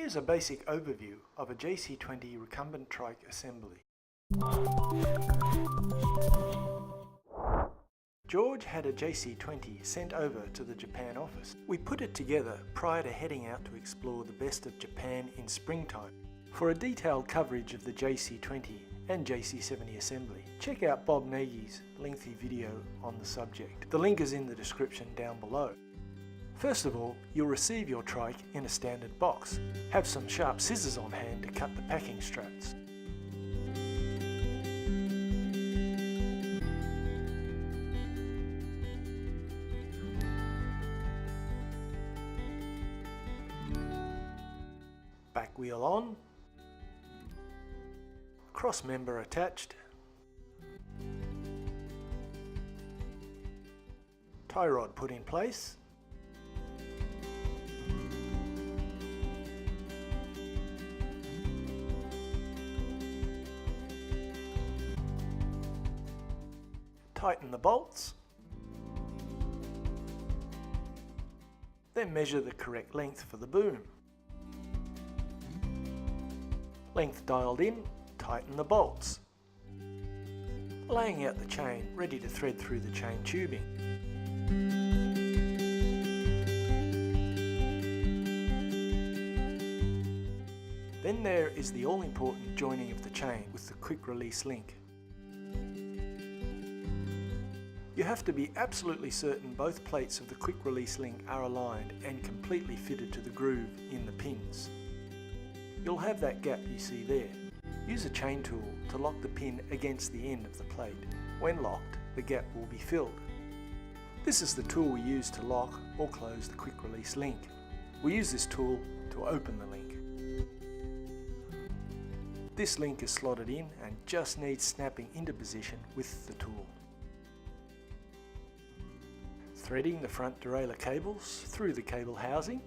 Here's a basic overview of a JC20 recumbent trike assembly. George had a JC20 sent over to the Japan office. We put it together prior to heading out to explore the best of Japan in springtime. For a detailed coverage of the JC20 and JC70 assembly, check out Bob Nagy's lengthy video on the subject. The link is in the description down below. First of all, you'll receive your trike in a standard box. Have some sharp scissors on hand to cut the packing straps. Back wheel on, cross member attached, tie rod put in place, tighten the bolts, then measure the correct length for the boom. Length dialed in, tighten the bolts. Laying out the chain, ready to thread through the chain tubing. Then there is the all-important joining of the chain with the quick release link. You have to be absolutely certain both plates of the quick release link are aligned and completely fitted to the groove in the pins. You'll have that gap you see there. Use a chain tool to lock the pin against the end of the plate. When locked, the gap will be filled. This is the tool we use to lock or close the quick release link. We use this tool to open the link. This link is slotted in and just needs snapping into position with the tool. Threading the front derailleur cables through the cable housing.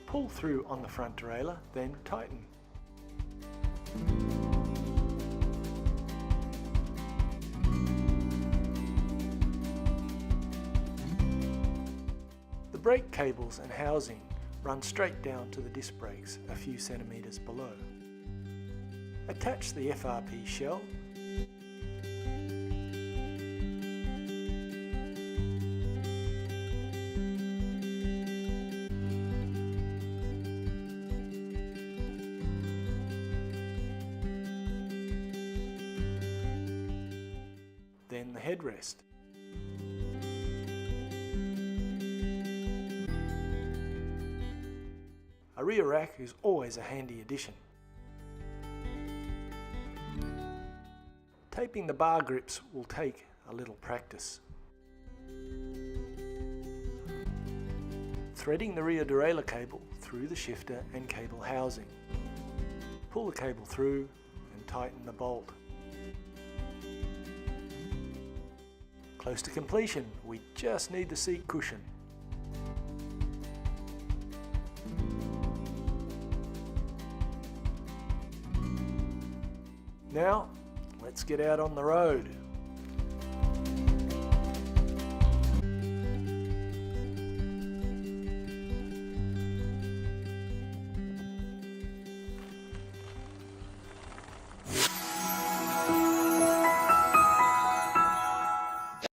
Pull through on the front derailleur, then tighten. The brake cables and housing run straight down to the disc brakes a few centimetres below. Attach the FRP shell. Then the headrest. A rear rack is always a handy addition. Taping the bar grips will take a little practice. Threading the rear derailleur cable through the shifter and cable housing. Pull the cable through and tighten the bolt. Close to completion, we just need the seat cushion. Now, let's get out on the road.